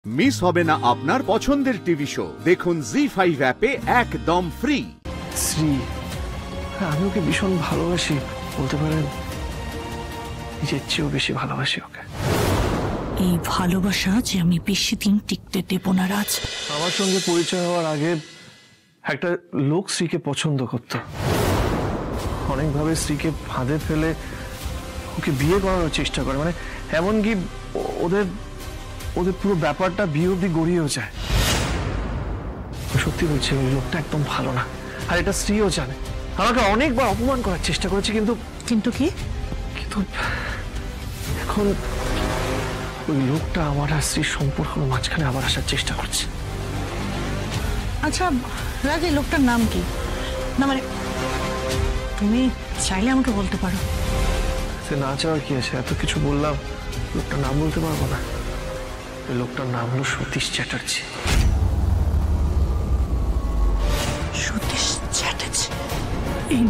Miss হবে না আপনার পছন্দের টিভি শো। দেখুন জি5 অ্যাপে একদম ফ্রি। শ্রী, আমি ওকে ভীষণ ভালোবাসি, বলতে পারেন নিজের চেয়েও বেশি ভালোবাসি ওকে। এই ভালোবাসা যে আমি বেশি দিন টিকতে দেব না রাজ। আমার সঙ্গে পরিচয় হওয়ার আগে একটা লোক শ্রীকে পছন্দ করত, অনেকভাবে শ্রীকে ফাঁদে ফেলে ওকে বিয়ে করার চেষ্টা করে, মানে এমনকি ওদের ওদের পুরো ব্যাপারটা বিয়ে অব্দি গড়িয়েও যায়। সত্যি বলছি, ওই লোকটা একদম ভালো না, আর এটা শ্রীও জানে। আমাকে অনেকবার অপমান করার চেষ্টা করেছে, কিন্তু কিন্তু কি কিন্তু এখন ওই লোকটা আমার আর স্ত্রীর সম্পর্ক মাঝখানে আবার আসার চেষ্টা করছে। আচ্ছা রাজ, এই লোকটার নাম কি? না মানে তুমি চাইলে আমাকে বলতে পারো। সে না চাওয়ার কি আছে, এত কিছু বললাম, লোকটার নাম বলতে পারবো না? ওই লোকটার নাম হলো সতীশ চ্যাটার্জি। সতীশ চ্যাটার্জি? এই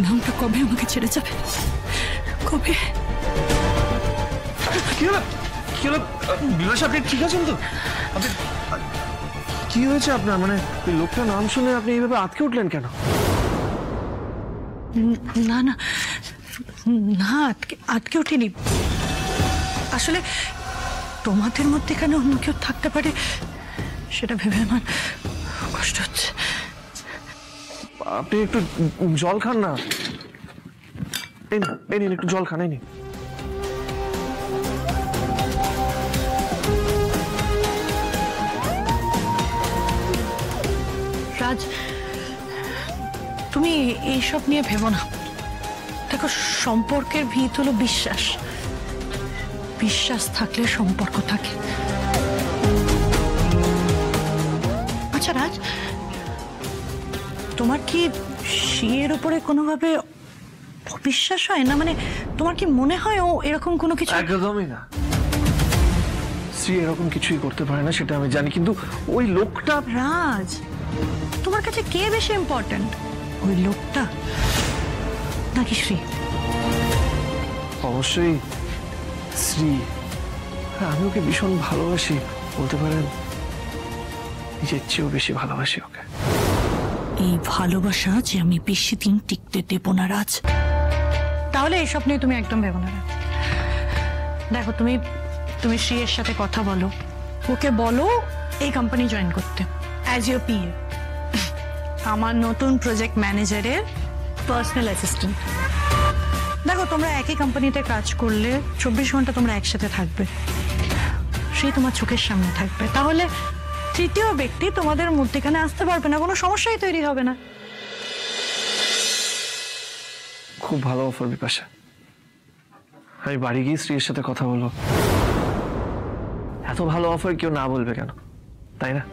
নামটা কবে আমাকে ছেড়ে যাবে? কবে? কি হলো বিভাস, আপনি ঠিক আছেন তো? আপনি কি হয়েছে আপনার? মানে ওই লোকটার নাম শুনে আপনি এইভাবে আটকে উঠলেন কেন? না না না, আটকে উঠিনি। আসলে তোমাদের মধ্যে কেন অন্য কেউ থাকতে পারে সেটা ভেবে আমার কষ্ট হচ্ছে। আপনি একটু জল খান না, এই নিন একটু জল খান, এই নিন। রাজ, তুমি এইসব নিয়ে ভেবো না। দেখো, সম্পর্কের ভিত হলো বিশ্বাস, বিশ্বাস থাকলে সম্পর্ক থাকে। আচ্ছা রাজ, তোমার কি শিয়ের উপরে কোনোভাবে অবিশ্বাস হয় না? মানে তোমার কি মনে হয় ও এরকম কোনো কিছু? একদমই না, শ্রী এরকম কিছুই করতে পারে না, সেটা আমি জানি, কিন্তু ওই লোকটা। রাজ, তোমার কাছে কে বেশি ইম্পর্ট্যান্ট, ওই লোকটা নাকি শ্রী? অবশ্যই শ্রী। আমি ওকে ভীষণ ভালোবাসি, বলতে পারেন নিজের চেয়েও বেশি ভালোবাসি ওকে। এই ভালোবাসা যে আমি বেশি দিন টিকতে দেব না রাজ। তাহলে এইসব নিয়ে তুমি একদম ভেবো না রাজ। দেখো, তুমি শ্রীয়ের সাথে কথা বলো, ওকে বলো এই কোম্পানি জয়েন করতে অ্যাজ ইউর পিএ, আমার নতুন প্রজেক্ট ম্যানেজারের পার্সোনাল অ্যাসিস্ট্যান্ট। দেখো, তোমরা একই কোম্পানিতে কাজ করলে 24 ঘন্টা তোমরা একসাথে থাকবে, সে তোমার চোখের সামনে থাকবে। তাহলে তৃতীয় ব্যক্তি তোমাদের মধ্যেখানে আসতে পারবে না, কোনো সমস্যাই তৈরি হবে না। খুব ভালো অফার বিপাশা, আমি বাড়ি গিয়ে স্ত্রীর সাথে কথা বলবো। এত ভালো অফার কেউ না বলবে কেন, তাই না?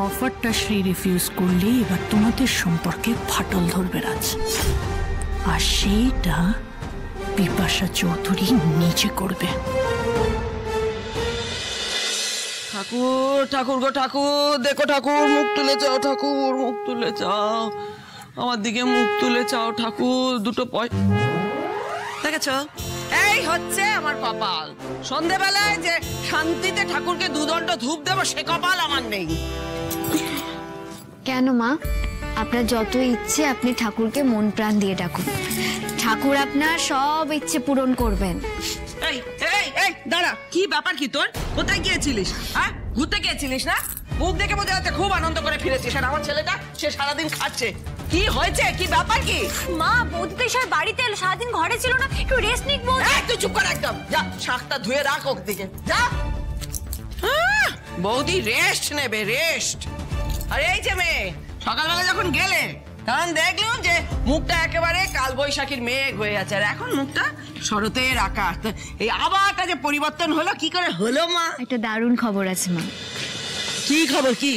অফারটা শ্রী রিফিউজ করলে এবার তোমাদের সম্পর্কে ফাটল ধরবে রাজ, আর সেইটা বিপাশা চৌধুরী নিজে করবে। ঠাকুর, ঠাকুর গো ঠাকুর, দেখো ঠাকুর, মুখ তুলে চাও ঠাকুর, মুখ তুলে চাও, আমার দিকে মুখ তুলে চাও ঠাকুর। দুটো দেখেছ, এই হচ্ছে আমার কপাল। সন্ধেবেলায় যে শান্তিতে ঠাকুরকে দুদণ্ড ধূপ দেবো সে কপাল আমার নেই। কেন মা, আপনার যত ইচ্ছে আপনি ঠাকুরকে মন প্রাণ দিয়ে ডাকুন, ঠাকুর আপনার সব ইচ্ছে পূরণ করবেন। এই এই এই দাঁড়া, কি ব্যাপার কি তোর? কোথায় গিয়েছিলিস? হ্যাঁ, ঘুরতে গিয়েছিলিস না? মুখ দেখে বোঝা যাচ্ছে খুব আনন্দ করে ফিরেছিস। আর আমার ছেলেটা, সে সারাদিন খাচ্ছে। কি হয়েছে, কি ব্যাপার কি? মা, বৌদি তো এসে বাড়িতে এলো, সারাদিন ঘরে ছিল না, একটু রেস্ট নিক বৌদি। তুই চুপ কর একদম, যা শাকটা ধুয়ে রাখ ওর দিকে, যা। বৌদি রেস্ট নেবে, রেস্ট। আর এই যে মেয়ে, সকালবেলা যখন গেলে তখন দেখলাম যে মুখটা একেবারে কালবৈশাখীর মেঘ হয়ে আছে, আর এখন মুখটা শরতের আকাশ। এই আবহাওয়াটা যে পরিবর্তন হলো, কি করে হলো মা? একটা দারুণ খবর আছে মা। কি খবর? কি?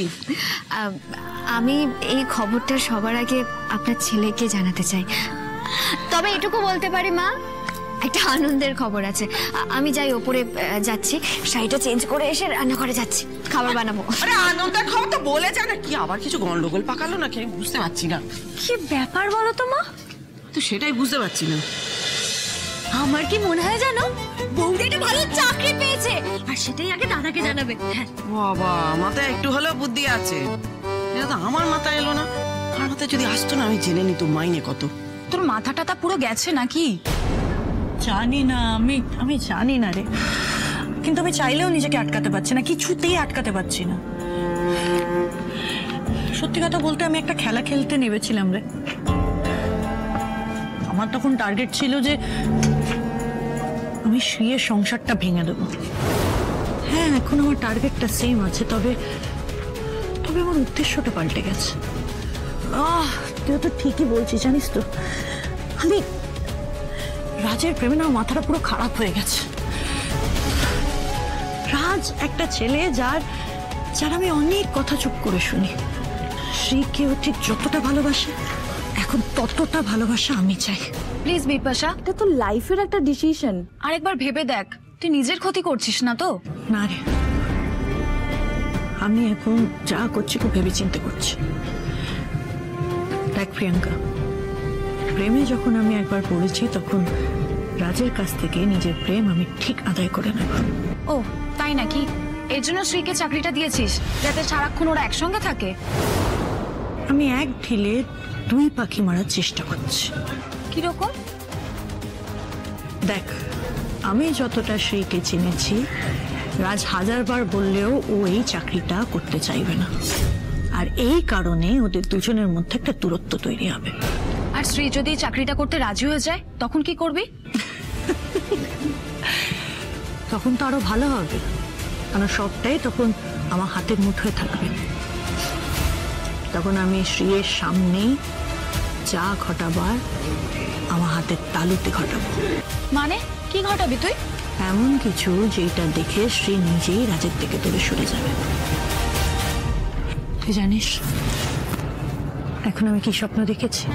আমি এই খবরটা সবার আগে আপনার ছেলেকে জানাতে চাই। তবে এটুকু বলতে পারি মা, একটা আনন্দের খবর আছে। আমি যাই, ওপরে যাচ্ছি, শাড়িটা চেঞ্জ করে এসে রান্নাঘরে যাচ্ছি, খাবার বানাবো। আরে আনন্দের খবর তো বলে যা না, কি আবার কিছু গন্ডগোল পাকালো নাকি আমি বুঝতে পারছি না। কি ব্যাপার বলো তো মা? তো সেটাই বুঝতে পারছি না। আমার কি মনে হয় জানো, বৌদি একটা ভালো চাকরি পেয়েছে, আর সেটাই আগে দাদাকে জানাবে। হ্যাঁ বাবা, মাথায় একটু হলেও বুদ্ধি আছে, এটা তো আমার মাথায় এলো না। আমার মাথায় যদি আসতো না, আমি জেনে নিত মাইনে কত। তোর মাথাটা পুরো গেছে নাকি? জানি না, আমি জানি না রে, কিন্তু আমি চাইলেও নিজেকে আটকাতে পারছি না, কিছুতেই আটকাতে পারছি না। সত্যি কথা বলতে আমি একটা খেলা খেলতে নেমেছিলাম রে। আমার তখন টার্গেট ছিল যে আমি শ্রীয়ের সংসারটা ভেঙে দেবো। হ্যাঁ, এখন আমার টার্গেটটা সেম আছে, তবে আমার উদ্দেশ্যটা পাল্টে গেছে। তুই তো ঠিকই বলছিস, জানিস তো আমি রাজের প্রেমে না মাথাটা পুরো খারাপ হয়ে গেছে। রাজ একটা ছেলে যার আমি অনেক কথা চুপ করে শুনি। শ্রীকেও ঠিক যতটা ভালোবাসে, এখন ততটা ভালোবাসা আমি চাই। প্লিজ বিপাশা, এটা তো লাইফের একটা ডিসিশন, আরেকবার ভেবে দেখ, তুই নিজের ক্ষতি করছিস না তো? না রে, আমি এখন যা করছি খুব ভেবে চিন্তে করছি। দেখ প্রিয়াঙ্কা, প্রেমে যখন আমি একবার পড়েছি, তখন রাজের কাছ থেকে নিজের প্রেম আমি ঠিক আদায় করে নেব। ও তাই নাকি? এর জন্য শ্রীকে চাকরিটা দিয়েছিস, যাতে সারাক্ষণ ওরা একসঙ্গে থাকে? আমি এক ঢিলে দুই পাখি মারার চেষ্টা করছি। কিরকম? দেখ, আমি যতটা শ্রীকে চিনেছি, রাজ হাজারবার বললেও ও এই চাকরিটা করতে চাইবে না, আর এই কারণে ওদের দুজনের মধ্যে একটা দূরত্ব তৈরি হবে। আর শ্রী যদি চাকরিটা করতে রাজি হয়ে যায়, তখন কি করবি? তখন তো আরো ভালো হবে, কারণ সবটাই তখন আমার হাতের মুঠোয় থাকবে। তখন আমি শ্রীয়ের সামনেই যা ঘটাবার আমার হাতের তালুতে ঘটাবো। মানে কি ঘটাবি তুই? এমন কিছু যেটা দেখে শ্রী নিজেই রাজের দিকে দূরে সরে যাবে। তুই জানিস এখন আমি কি স্বপ্ন দেখেছি?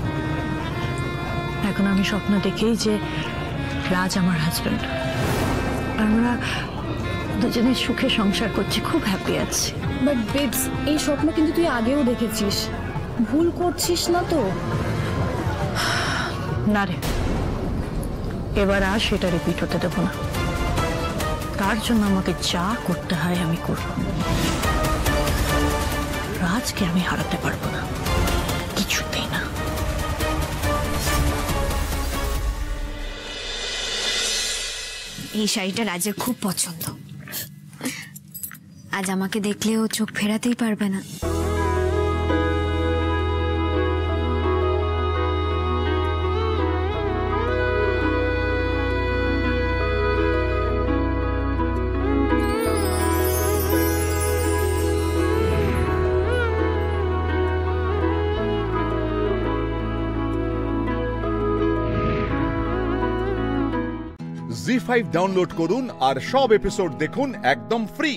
এখন আমি স্বপ্ন দেখি যে রাজ আমার হাজবেন্ড, আমরা দুজনে সুখে সংসার করছি, খুব হ্যাপি আছি। বাট বেবস, এই স্বপ্ন কিন্তু তুই আগেও দেখেছিস, ভুল করছিস না তো? না রে, এবার আর সেটা রিপিট হতে দেবো না। তার জন্য আমাকে যা করতে হয় আমি করব। রাজকে আমি হারাতে পারবো না, কিছুতেই না। এই শাড়িটা রাজের খুব পছন্দ, আজ আমাকে দেখলেও চোখ ফেরাতেই পারবে না। জি5 ডাউনলোড করুন আর সব এপিসোড দেখুন একদম ফ্রি।